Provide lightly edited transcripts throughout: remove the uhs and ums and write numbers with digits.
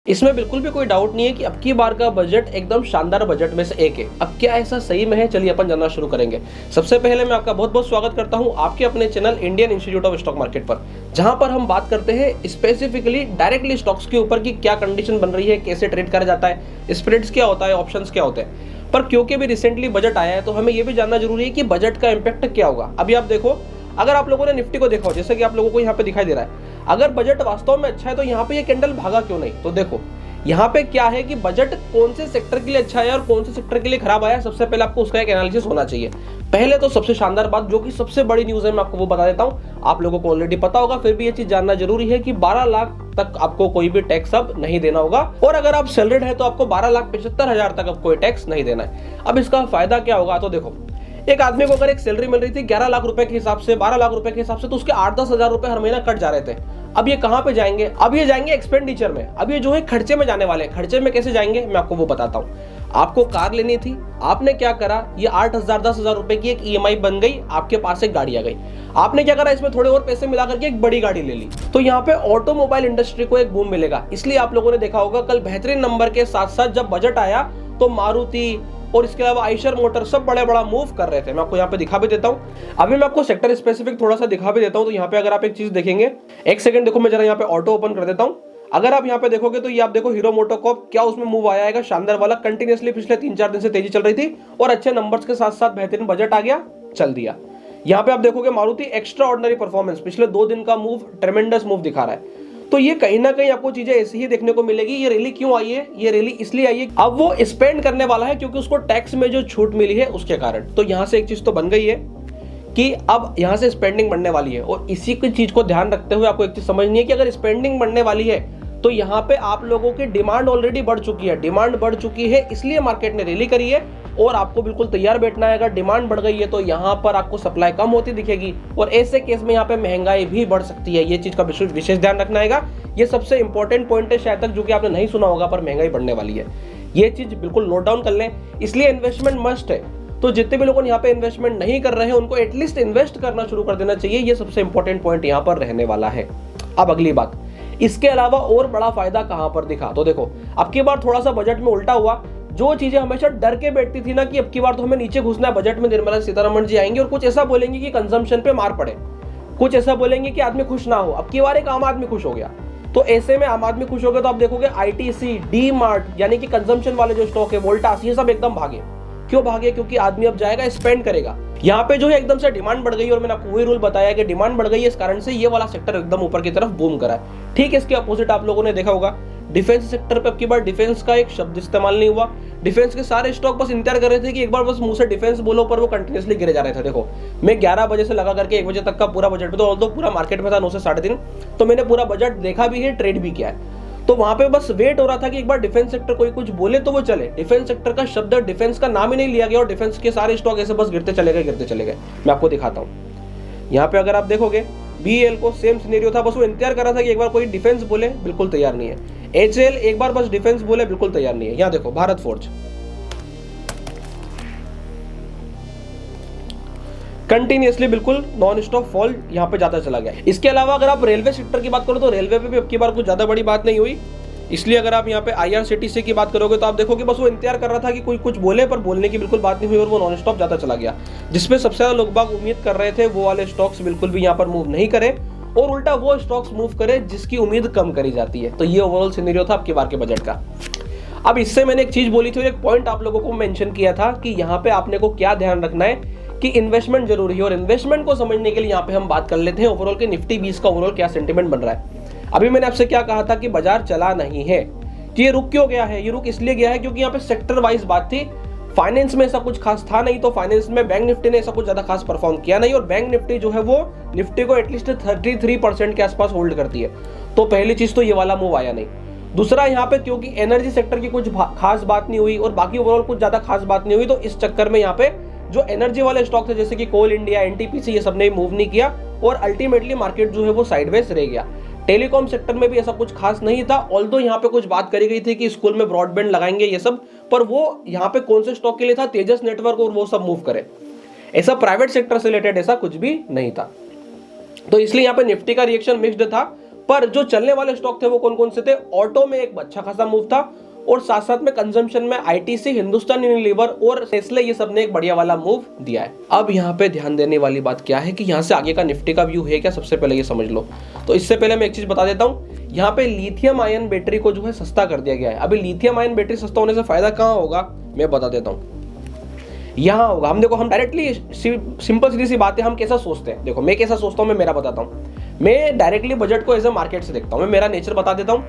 इसमें बिल्कुल भी कोई डाउट नहीं है कि अब की बार का बजट एकदम शानदार बजट में से एक है। अब क्या ऐसा सही में है, चलिए अपन जानना शुरू करेंगे। सबसे पहले मैं आपका बहुत बहुत स्वागत करता हूं आपके अपने channel Indian institute of stock market पर, जहां पर हम बात करते हैं स्पेसिफिकली डायरेक्टली स्टॉक्स के ऊपर की क्या कंडीशन बन रही है, कैसे ट्रेड करा जाता है, स्प्रेड्स क्या होता है, ऑप्शंस क्या होते हैं। पर क्योंकि भी रिसेंटली बजट आया है तो हमें यह भी जानना जरूरी है कि बजट का इंपैक्ट क्या होगा। अभी आप देखो, अगर आप लोगों ने निफ्टी को देखा हो, जैसे कि आप लोगों को यहाँ पे दिखाई दे रहा है, अगर बजट वास्तव में अच्छा है तो यहाँ पे ये कैंडल भागा क्यों नहीं। तो देखो यहाँ पे क्या है कि बजट कौन से सेक्टर के लिए अच्छा है और कौन से सेक्टर के लिए खराब आया, सबसे पहले आपको उसका एक एनालिसिस होना चाहिए। पहले तो सबसे शानदार बात, जो कि सबसे बड़ी न्यूज है, मैं आपको वो बता देता हूँ। आप लोगों को ऑलरेडी पता होगा, फिर भी ये चीज जानना जरूरी है कि 12 लाख तक आपको कोई भी टैक्स अब नहीं देना होगा, और अगर आप सैलरीड है तो आपको 12,75,000 तक अब कोई टैक्स नहीं देना है। अब इसका फायदा क्या होगा, तो देखो एक आदमी को अगर एक सैलरी मिल रही थी 11 लाख रुपए के हिसाब से, 12 लाख रुपए के हिसाब से, तो उसके 8-10 हजार रुपए हर महीना कट जा रहे थे। अब ये कहां पे जाएंगे, अब ये जाएंगे एक्सपेंडिचर में। अब ये जो है खर्चे में जाने वाले हैं। खर्चे में कैसे जाएंगे मैं आपको वो बताता हूँ। आपको कार लेनी थी, आपने क्या करा, ये 8,000 10,000 रुपए की एक EMI बन गई, आपके पास एक गाड़ी आ गई। आपने क्या करा, इसमें थोड़े और पैसे मिला करके एक बड़ी गाड़ी ले ली। तो यहाँ पे ऑटोमोबाइल इंडस्ट्री को एक बूम मिलेगा। इसलिए आप लोगों ने देखा होगा कल बेहतरीन नंबर के साथ साथ जब बजट आया तो मारुति और इसके अलावा आइशर मोटर सब बड़ा मूव कर रहे थे। मैं आपको यहाँ पे दिखा भी देता हूँ। अभी मैं आपको सेक्टर स्पेसिफिक थोड़ा सा दिखा भी देता हूँ। तो यहाँ पे अगर आप एक चीज देखेंगे, एक सेकंड देखो, मैं जरा यहाँ पे ऑटो ओपन कर देता हूँ। अगर आप यहाँ पे देखोगे तो ये आप देखो हीरो मोटोकॉर्प, क्या उसमें मूव आया है शानदार वाला। कंटिन्यूअसली पिछले 3-4 दिन से तेजी चल रही थी और अच्छे नंबर्स के साथ साथ बेहतरीन बजट आ गया, चल दिया। यहाँ पे आप देखोगे मारुति एक्स्ट्रा ऑर्डिनरी परफॉर्मेंस, पिछले 2 दिन का मूव ट्रेमेंडस मूव दिखा रहा है। तो ये कहीं ना कहीं आपको चीजें ऐसी ही देखने को मिलेगी। ये रैली क्यों आई है, ये रैली इसलिए आई है अब वो स्पेंड करने वाला है क्योंकि उसको टैक्स में जो छूट मिली है उसके कारण। तो यहां से एक चीज तो बन गई है कि अब यहां से स्पेंडिंग बढ़ने वाली है, और इसी की चीज को ध्यान रखते हुए आपको एक चीज समझनी है कि अगर स्पेंडिंग बढ़ने वाली है तो यहाँ पे आप लोगों की डिमांड ऑलरेडी बढ़ चुकी है। डिमांड बढ़ चुकी है इसलिए मार्केट ने रैली करी है, और आपको बिल्कुल तैयार बैठना है। अगर डिमांड बढ़ गई है तो यहाँ पर आपको सप्लाई कम होती दिखेगी, और ऐसे केस में यहाँ पे महंगाई भी बढ़ सकती है। ये चीज का विशेष ध्यान रखना है। ये सबसे इंपॉर्टेंट पॉइंट है शायद तक, जो कि आपने नहीं सुना होगा, पर महंगाई बढ़ने वाली है। ये चीज बिल्कुल नोट डाउन कर लें। इसलिए इन्वेस्टमेंट मस्ट है। तो जितने भी लोग यहाँ पे इन्वेस्टमेंट नहीं कर रहे हैं उनको एटलीस्ट इन्वेस्ट करना शुरू कर देना चाहिए। ये सबसे इंपॉर्टेंट पॉइंट यहाँ पर रहने वाला है। अब अगली बात, इसके अलावा और बड़ा फायदा कहां पर दिखा, तो देखो अब की बार थोड़ा सा बजट में उल्टा हुआ। जो चीजें हमेशा डर के बैठती थी ना कि अब की बार तो हमें नीचे घुसना है, बजट में निर्मला सीतारमण जी आएंगे और कुछ ऐसा बोलेंगे कि कंजम्पशन पे मार पड़े, कुछ ऐसा बोलेंगे कि आदमी खुश ना हो। अब की बार एक आम आदमी खुश हो गया। तो ऐसे में आम आदमी खुश हो गया तो आप देखोगे ITC, डी मार्ट यानी कि कंजम्पशन वाले जो स्टॉक है, वोल्टास, ये सब एकदम भागे। क्यों भागे, क्योंकि आदमी अब जाएगा, स्पेंड करेगा। यहाँ पे जो है एकदम से डिमांड बढ़ गई, और मैंने आपको वही रूल बताया कि डिमांड बढ़ गई है, इस कारण से ये वाला सेक्टर एकदम ऊपर की तरफ बूम करा है। ठीक है, इसके अपोजिट आप लोगों ने देखा होगा डिफेंस सेक्टर पे अब की बार डिफेंस का एक शब्द इस्तेमाल नहीं हुआ। डिफेंस के सारे स्टॉक बस इंतजार कर रहे थे कि एक बार बस मुंह से डिफेंस बोलो, पर वो कंटिन्यूअसली गिरे जा रहे थे। देखो मैं 11 बजे से लगा करके 1 बजे तक का पूरा बजट पे, तो ऑल्दो पूरा मार्केट में था 9 से 3:30, तो मैंने पूरा बजट देखा भी है, ट्रेड भी किया है। तो वहां पे बस वेट हो रहा था कि एक बार डिफेंस सेक्टर कोई कुछ बोले तो वो चले। डिफेंस सेक्टर का शब्द, डिफेंस का नाम ही नहीं लिया गया, और डिफेंस के सारे स्टॉक ऐसे बस गिरते चले गए। मैं आपको दिखाता हूँ। यहाँ पे अगर आप देखोगे BEL को सेम सिनेरियो था, बस वो इंतजार कर रहा था कि एक बार कोई डिफेंस बोले, बिल्कुल तैयार नहीं है। HL एक बार बस डिफेंस बोले, बिल्कुल तैयार नहीं है। यहाँ देखो भारत फोर्ज कंटिन्यूअसली बिल्कुल नॉन स्टॉप फॉल यहाँ पे जाता चला गया। इसके अलावा अगर आप रेलवे सेक्टर की बात करो तो रेलवे पे भी अब की बार कुछ ज्यादा बड़ी बात नहीं हुई। इसलिए अगर आप यहाँ पे IRCTC की बात करोगे तो आप देखोगे बस वो इंतजार कर रहा था कि कोई कुछ बोले, पर बोलने की बिल्कुल बात नहीं हुई, और वो नॉन स्टॉप जाता चला गया। जिसपे सबसे ज्यादा लोग बाग उम्मीद कर रहे थे वो वाले स्टॉक्स बिल्कुल भी यहाँ पर मूव नहीं करे, और उल्टा वो स्टॉक्स मूव करे जिसकी उम्मीद कम करी जाती है। तो ये ओवरऑल सिनेरियो था आपकी बार के बजट का। अब इससे मैंने एक चीज बोली थी और एक पॉइंट आप लोगों को मेंशन किया था कि यहाँ पे आपने को क्या ध्यान रखना है कि इन्वेस्टमेंट जरूरी है, और इन्वेस्टमेंट को समझने के लिए यहाँ पे हम बात कर लेते हैं ओवरऑल के निफ्टी 20 का ओवरऑल क्या सेंटीमेंट बन रहा है। अभी मैंने आपसे क्या कहा था कि बाजार चला नहीं है, कि ये रुक क्यों गया है। ये रुक इसलिए गया है क्योंकि यहाँ पे सेक्टर वाइज बात थी। फाइनेंस में ऐसा कुछ खास था नहीं, तो फाइनेंस में बैंक निफ्टी ने ऐसा कुछ ज्यादा खास परफॉर्म किया नहीं, और बैंक निफ्टी जो है वो निफ्टी को एटलीस्ट 33% के आसपास होल्ड करती है। तो पहली चीज तो ये वाला मूव आया नहीं। दूसरा यहाँ पे क्योंकि एनर्जी सेक्टर की कुछ खास बात नहीं हुई और बाकी ओवरऑल कुछ ज्यादा खास बात नहीं हुई, तो इस चक्कर में यहाँ पे जो एनर्जी वाले स्टॉक थे जैसे कि कोल इंडिया, NTPC, ये सब ने मूव नहीं किया, और अल्टीमेटली मार्केट जो है वो साइडवेज रह गया। टेलीकॉम सेक्टर में भी ऐसा कुछ खास नहीं था, ऑल्दो यहाँ पे कुछ बात करी गई थी कि स्कूल में ब्रॉडबैंड लगाएंगे ये सब, पर वो यहाँ पे कौन से स्टॉक के लिए था, तेजस नेटवर्क, और वो सब मूव करे। ऐसा प्राइवेट सेक्टर से रिलेटेड ऐसा कुछ भी नहीं था। तो इसलिए यहाँ पे निफ्टी का रिएक्शन मिक्स्ड था। पर जो चलने वाले स्टॉक थे वो कौन कौन से थे? ऑटो में एक अच्छा खासा मूव था और साथ साथ में कंजम्पशन में आईटीसी, हिंदुस्तान यूनिलीवर और नेस्ले, ये सब ने एक बढ़िया वाला मूव दिया है। अब यहाँ पे ध्यान देने वाली बात क्या है कि यहाँ से आगे का निफ्टी का व्यू है क्या, सबसे पहले ये समझ लो। तो इससे पहले मैं एक चीज बता देता हूँ, यहाँ पे लिथियम आयन बैटरी को जो है सस्ता कर दिया गया है। अभी लिथियम आयन बैटरी सस्ता होने से फायदा कहाँ होगा मैं बता देता हूँ। यहाँ होगा, हम देखो, हम डायरेक्टली सिंपल सीधी सी बात है, हम कैसा सोचते हैं। देखो मैं कैसा सोचता हूँ, मैं मेरा बताता हूँ। मैं डायरेक्टली बजट को एज ए मार्केट से देखता हूँ, मैं मेरा नेचर बता देता हूँ,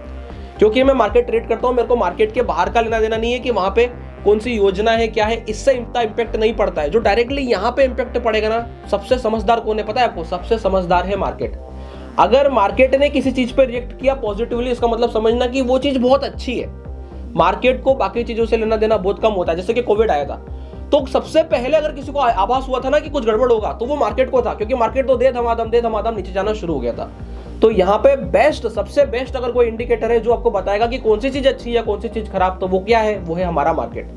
क्योंकि मैं मार्केट ट्रेड करता हूँ। मेरे को मार्केट के बाहर का लेना देना नहीं है कि वहां पे कौन सी योजना है, क्या है, इससे इतना इंपैक्ट नहीं पड़ता है। जो डायरेक्टली यहाँ पे इंपैक्ट पड़ेगा ना, सबसे समझदार कौन है पता है आपको? सबसे समझदार है मार्केट। अगर मार्केट ने किसी चीज पे रिएक्ट किया पॉजिटिवली, इसका मतलब समझना कि वो चीज बहुत अच्छी है। मार्केट को बाकी चीजों से लेना देना बहुत कम होता है। जैसे कि कोविड आया था, तो सबसे पहले अगर किसी को आभास हुआ था ना कि कुछ गड़बड़ होगा, तो वो मार्केट को था, क्योंकि मार्केट तो दे धमाधम नीचे जाना शुरू हो गया था। तो यहाँ पे बेस्ट, सबसे बेस्ट अगर कोई इंडिकेटर है जो आपको बताएगा कि कौन सी चीज अच्छी है कौन सी चीज खराब, तो वो क्या है? वो है हमारा मार्केट।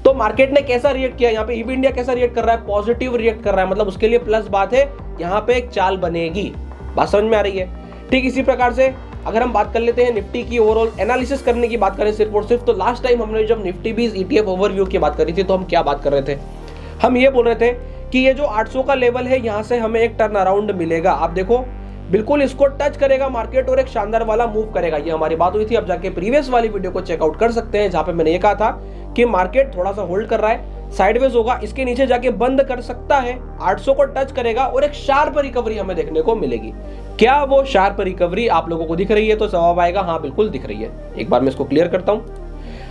तो मार्केट ने कैसा रिएक्ट किया? यहाँ पे ईबी इंडिया कैसा रिएक्ट कर रहा है? पॉजिटिव रिएक्ट कर रहा है, मतलब उसके लिए प्लस बात है, यहाँ पे एक चाल बनेगी। बात समझ में आ रही है? ठीक इसी प्रकार से अगर हम बात कर लेते हैं निफ्टी की ओवरऑल एनालिसिस करने की बात करें सिर्फ और सिर्फ, तो लास्ट टाइम हमने जब निफ्टी 20 ETF ओवरव्यू की बात करी थी, तो हम क्या बात कर रहे थे? हम ये बोल रहे थे कि ये जो 800 का लेवल है, यहाँ से हमें एक टर्न अराउंड मिलेगा। आप देखो, बिल्कुल इसको टच करेगा मार्केट और एक शानदार वाला मूव करेगा। ये हमारी बात हुई थी। अब जाके प्रीवियस वाली वीडियो को चेकआउट कर सकते हैं, जहां पे मैंने ये कहा था कि मार्केट थोड़ा सा होल्ड कर रहा है, साइडवेज होगा, इसके नीचे जाके बंद कर सकता है, 800 को टच करेगा और एक शार्प रिकवरी हमें देखने को मिलेगी। क्या वो शार्प रिकवरी आप लोगों को दिख रही है? तो जवाब आएगा हाँ, बिल्कुल दिख रही है। एक बार मैं इसको क्लियर करता हूं।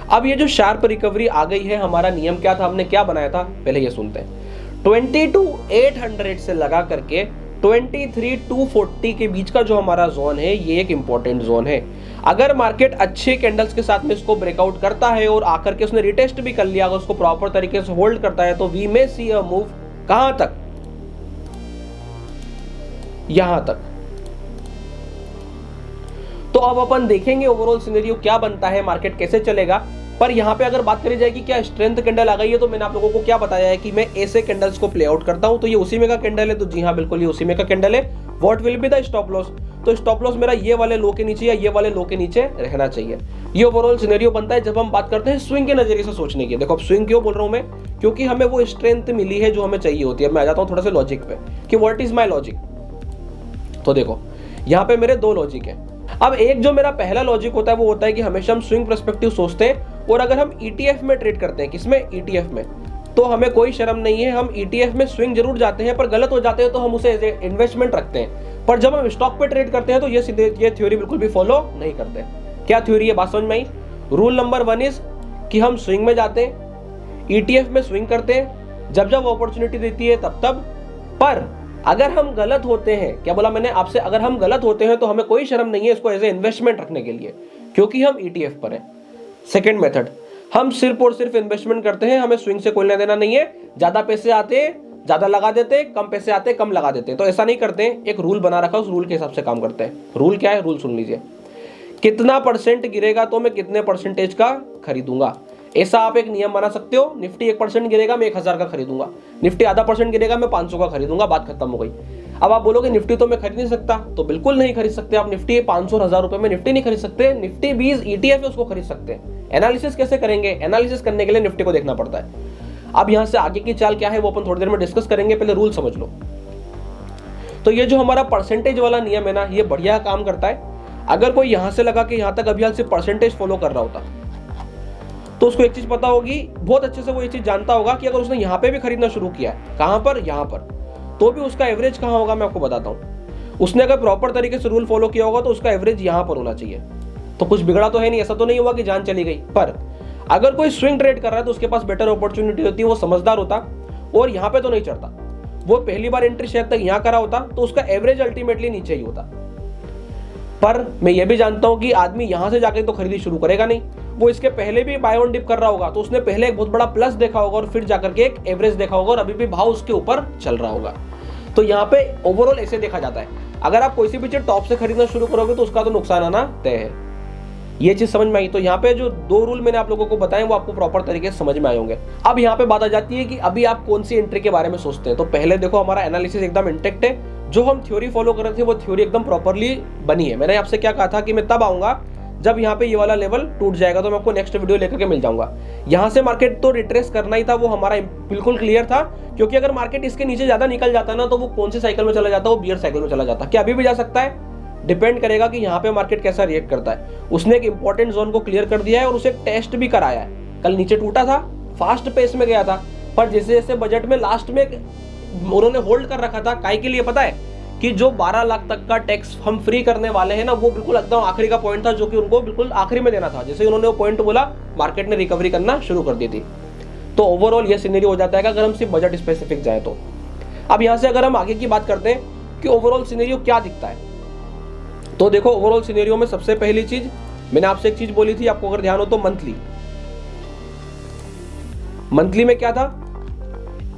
अब ये जो शार्प रिकवरी आ गई है, हमारा नियम क्या था, हमने क्या बनाया था, पहले ये सुनते हैं। 22,800 से लगा करके 23,240 के बीच का जो हमारा जोन है, ये एक इंपॉर्टेंट जोन है। अगर मार्केट अच्छे कैंडल्स के साथ में इसको ब्रेकआउट करता है और आकर के उसने रिटेस्ट भी कर लिया, अगर उसको प्रॉपर तरीके से होल्ड करता है, तो we may C a move कहां तक? यहां तक। तो अब अपन देखेंगे ओवरऑल सिनेरियो क्या बनता है, मार्केट कैसे चलेगा। पर यहाँ पे अगर बात करी जाएगी क्या स्ट्रेंथ कैंडल आ गई है, तो मैंने आप लोगों को क्या बताया है कि मैं ऐसे कैंडल्स को प्ले आउट करता हूं। तो ये उसी में का कैंडल है, तो जी हाँ बिल्कुल ये उसी में का कैंडल है। What will be the stop loss? तो स्टॉप लॉस मेरा ये वाले लो के नीचे या ये वाले लो के नीचे रहना चाहिए। ये ओवरऑल सिनेरियो बनता है जब हम बात करते हैं स्विंग के नजरिए से सोचने की। देखो अब स्विंग क्यों बोल रहा हूं मैं, क्योंकि हमें वो स्ट्रेंथ मिली है जो हमें चाहिए होती है। मैं आ जाता हूं थोड़ा सा लॉजिक पे कि व्हाट इज माई लॉजिक। तो देखो यहाँ पे मेरे दो लॉजिक है। अब एक जो मेरा पहला लॉजिक होता है वो होता है कि हमेशा हम स्विंग पर्सपेक्टिव सोचते हैं, और अगर हम ETF में ट्रेड करते हैं, किसमें? ETF में, तो हमें कोई शर्म नहीं है, हम ETF में स्विंग जरूर जाते हैं, पर गलत हो जाते हैं तो हम उसे एज ए इन्वेस्टमेंट रखते हैं। पर जब हम स्टॉक पे ट्रेड करते हैं तो ये थ्योरी बिल्कुल भी फॉलो नहीं करते। क्या थ्योरी है, बात समझ में आई? रूल नंबर 1 इज कि हम स्विंग में जाते हैं, ETF में स्विंग करते हैं जब जब अपॉर्चुनिटी देती है तब तब। पर अगर हम गलत होते हैं, क्या बोला मैंने आपसे, अगर हम गलत होते हैं तो हमें कोई शर्म नहीं है इसको एज ए इन्वेस्टमेंट रखने के लिए, क्योंकि हम ETF पर हैं। सेकेंड मेथड, हम सिर्फ और सिर्फ इन्वेस्टमेंट करते हैं, हमें स्विंग से कोई लेना देना नहीं है। ज्यादा पैसे आते ज्यादा लगा देते, कम पैसे आते कम लगा देते। तो ऐसा नहीं करते, एक रूल बना रखा, उस रूल के हिसाब से काम करते हैं। रूल क्या है? रूल सुन लीजिए, कितना % गिरेगा तो मैं कितने % का खरीदूंगा। ऐसा आप एक नियम बना सकते हो। निफ्टी 1% गिरेगा मैं 1000 का खरीदूंगा, निफ्टी आधा % गिरेगा मैं 500 का खरीदूंगा, बात खत्म हो गई। अब आप बोलोगे निफ्टी तो मैं खरीद नहीं सकता, तो बिल्कुल नहीं खरीद सकते आप। निफ्टी 500 1000 रुपए में निफ्टी नहीं खरीद सकते। निफ्टी 20 ETF है, उसको खरीद सकते हैं। एनालिसिस कैसे करेंगे? एनालिसिस करने के लिए निफ्टी को देखना पड़ता है। अब यहां से आगे की चाल क्या है वो अपन थोड़ी देर में डिस्कस करेंगे, पहले रूल समझ लो। तो ये जो हमारा परसेंटेज वाला नियम है ना, ये बढ़िया काम करता है। अगर कोई यहां से लगा कि यहां तक अभी हाल से परसेंटेज फॉलो कर रहा होता, तो उसको एक चीज पता होगी, बहुत अच्छे से वो ये चीज जानता होगा कि अगर उसने यहाँ पे भी खरीदना शुरू किया है, कहां पर? यहाँ पर, तो भी उसका एवरेज कहां होगा मैं आपको बताता हूं। उसने अगर प्रॉपर तरीके से रूल फॉलो किया होगा तो उसका एवरेज यहां पर होना चाहिए। तो कुछ बिगड़ा तो है नहीं, ऐसा तो नहीं हुआ कि जान चली गई। पर अगर कोई स्विंग ट्रेड कर रहा है तो उसके पास बेटर अपॉर्चुनिटी होती है, वो समझदार होता और यहाँ पे तो नहीं चढ़ता। वो पहली बार एंट्री शायद तक यहाँ करा होता तो उसका एवरेज अल्टीमेटली नीचे ही होता। पर मैं ये भी जानता हूं कि आदमी यहां से जाके तो खरीदी शुरू करेगा नहीं, वो इसके पहले भी बाय ऑन डिप कर रहा होगा, तो उसने पहले एक बहुत बड़ा प्लस देखा होगा और फिर जाकर के एक एवरेज देखा होगा और अभी भी भाव उसके ऊपर चल रहा होगा। तो यहाँ पे ओवरऑल ऐसे देखा जाता है। अगर आप कोई सी भी चीज टॉप से खरीदना शुरू करोगे तो उसका तो नुकसान आना तय है। ये चीज समझ में आई? तो यहाँ पे जो दो रूल मैंने आप लोगों को बताए वो आपको प्रॉपर तरीके से समझ में आए होंगे। अब यहाँ पे बात आ जाती है कि अभी आप कौन सी एंट्री के बारे में सोचते हैं। तो पहले देखो हमारा एनालिसिस एकदम इंटेक्ट है, जो हम थ्योरी फॉलो कर रहे थे वो थ्योरी एकदम प्रॉपरली बनी है। मैंने आपसे क्या कहा था कि मैं तब आऊंगा जब यहाँ पे ये वाला लेवल टूट जाएगा, तो मैं आपको नेक्स्ट वीडियो लेकर के मिल जाऊंगा। यहाँ से मार्केट तो रिट्रेस करना ही था, वो हमारा बिल्कुल क्लियर था, क्योंकि अगर मार्केट इसके नीचे ज्यादा निकल जाता ना तो वो कौन से साइकिल में चला जाता, वो बियर साइकिल में चला जाता। क्या अभी भी जा सकता है? डिपेंड करेगा कि यहाँ पे मार्केट कैसा रिएक्ट करता है। उसने एक इंपॉर्टेंट जोन को क्लियर कर दिया है और उसे एक टेस्ट भी कराया है। कल नीचे टूटा था, फास्ट पेस में गया था, पर जैसे जैसे बजट में लास्ट में उन्होंने होल्ड कर रखा था। काय के लिए पता है? कि जो 12 लाख तक का टैक्स हम फ्री करने वाले हैं ना, वो बिल्कुल एकदम आखिरी का पॉइंट था, जो कि उनको बिल्कुल आखिरी में देना था। जैसे उन्होंने वो पॉइंट बोला, मार्केट ने रिकवरी करना शुरू कर दी थी। तो ओवरऑल ये सिनेरियो हो जाता है अगर हम सिर्फ बजट स्पेसिफिक जाए तो। अब यहां से अगर हम आगे की बात करते हैं कि ओवरऑल सिनेरियो क्या दिखता है, तो देखो ओवरऑल सिनेरियो में सबसे पहली चीज, मैंने आपसे एक चीज बोली थी, आपको अगर ध्यान हो तो, मंथली में क्या था?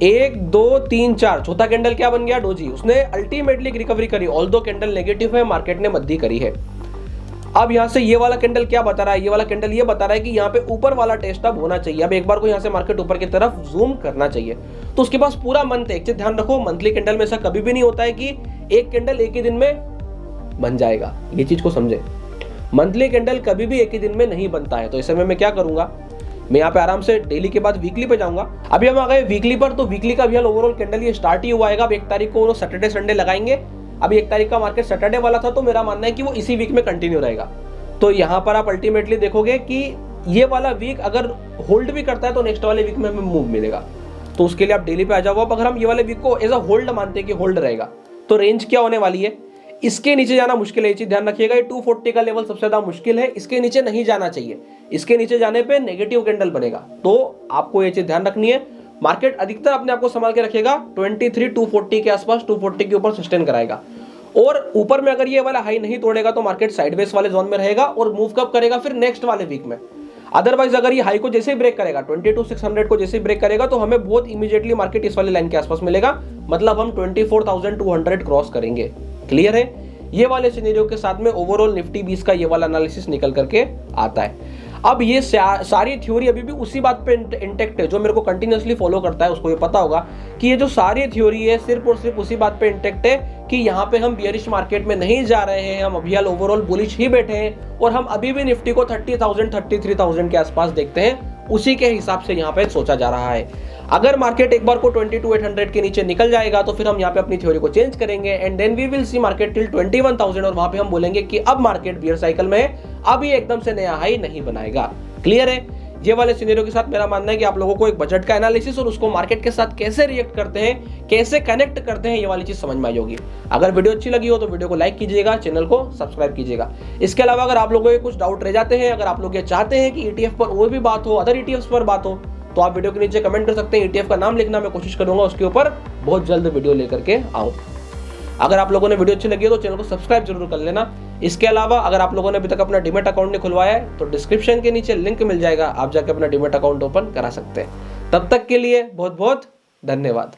1 2 3 4, चौथा कैंडल क्या बन गया? डोजी। उसने अल्टीमेटली रिकवरी करी, ऑल्दो कैंडल नेगेटिव है, मार्केट ने मद्दी करी है। अब यहां से ये वाला कैंडल क्या बता रहा है? ये वाला कैंडल ये बता रहा है कि यहाँ पे ऊपर वाला टेस्ट अब होना चाहिए। अब एक बार को यहाँ से मार्केट ऊपर की तरफ जूम करना चाहिए, तो उसके पास पूरा मंथ है। एक चीज ध्यान रखो, मंथली कैंडल में ऐसा कभी भी नहीं होता है कि एक कैंडल एक ही दिन में बन जाएगा, ये चीज को समझे। मंथली कैंडल कभी भी एक ही दिन में नहीं बनता है। तो इस समय मैं क्या करूंगा, मैं यहाँ पे आराम से डेली के बाद वीकली पे जाऊंगा। अभी हम आ गए वीकली पर, तो वीकली का भी ओवरऑल कैंडल ये स्टार्ट ही हुआ है। अब 1 तारीख को सैटरडे संडे लगाएंगे। अभी 1 तारीख का मार्केट सैटरडे वाला था, तो मेरा मानना है कि वो इसी वीक में कंटिन्यू रहेगा। तो यहाँ पर आप अल्टीमेटली देखोगे कि ये वाला वीक अगर होल्ड भी करता है तो नेक्स्ट वाले वीक में हमें मूव मिलेगा। तो उसके लिए आप डेली पे आ जाओ। अब अगर हम ये वाले वीक को एज अ होल्ड मानते हैं कि होल्ड रहेगा, तो रेंज क्या होने वाली है? इसके नीचे जाना मुश्किल है, ये चीज ध्यान रखिएगा। ये 240 का लेवल सबसे ज्यादा मुश्किल है, इसके नीचे नहीं जाना चाहिए। इसके नीचे जाने पे नेगेटिव कैंडल बनेगा, तो आपको ये चीज ध्यान रखनी है। मार्केट अधिकतर अपने आप को संभाल के रखेगा 23 240 के आसपास, 240 के ऊपर सस्टेन कराएगा। और ऊपर में अगर ये वाला हाई नहीं तोड़ेगा तो मार्केट साइडवेज वाले जोन में रहेगा और मूव कब करेगा? फिर नेक्स्ट वाले वीक में। अदरवाइज अगर ये हाई को जैसे ही ब्रेक करेगा, 22,600 को जैसे ही ब्रेक करेगा, तो हमें बहुत इमीडिएटली मार्केट इस वाले लाइन के आसपास मिलेगा, मतलब हम 24,200 क्रॉस करेंगे। क्लियर है? ये वाले सिनेरियो के साथ में ओवरऑल निफ्टी 20 का ये वाला एनालिसिस निकल करके आता है। अब ये सारी थ्योरी अभी भी उसी बात पे इंटेक्ट है। जो मेरे को कंटिन्यूअसली फॉलो करता है उसको ये पता होगा कि ये जो सारी थ्योरी है सिर्फ और सिर्फ उसी बात पे इंटेक्ट है कि यहाँ पे हम बियरिश मार्केट में नहीं जा रहे हैं, हम अभी हाल ओवरऑल बुलिश ही बैठे हैं और हम अभी भी निफ्टी को 30,000 33,000 के आसपास देखते हैं। उसी के हिसाब से यहाँ पे सोचा जा रहा है। अगर मार्केट एक बार को 22,800 के नीचे निकल जाएगा तो फिर हम यहाँ पे अपनी थ्योरी को चेंज करेंगे and then we will see market till 21,000, और वहां पे हम बोलेंगे कि अब मार्केट बियर साइकिल में है, अब ये एकदम से नया हाई नहीं बनाएगा। क्लियर है? ये वाले सिनेरियो के साथ मेरा मानना है कि आप लोगों को एक बजट का एनालिसिस और उसको मार्केट के साथ कैसे रिएक्ट करते हैं, कैसे कनेक्ट करते हैं, ये वाली चीज समझ में आई होगी। अगर वीडियो अच्छी लगी हो तो वीडियो को लाइक कीजिएगा, चैनल को सब्सक्राइब कीजिएगा। इसके अलावा अगर आप लोगों के कुछ डाउट रह जाते हैं, अगर आप लोग ये चाहते हैं कि ETF पर और भी बात हो, अदर ETFs पर बात हो, तो आप वीडियो के नीचे कमेंट कर सकते हैं। ETF का नाम लिखना, मैं कोशिश करूंगा उसके ऊपर बहुत जल्द वीडियो लेकर के आऊं। अगर आप लोगों ने वीडियो अच्छी लगी हो तो चैनल को सब्सक्राइब जरूर कर लेना। इसके अलावा अगर आप लोगों ने अभी तक अपना डीमैट अकाउंट नहीं खुलवाया है तो डिस्क्रिप्शन के नीचे लिंक मिल जाएगा, आप जाकर अपना डीमैट अकाउंट ओपन करा सकते हैं। तब तक के लिए बहुत बहुत धन्यवाद।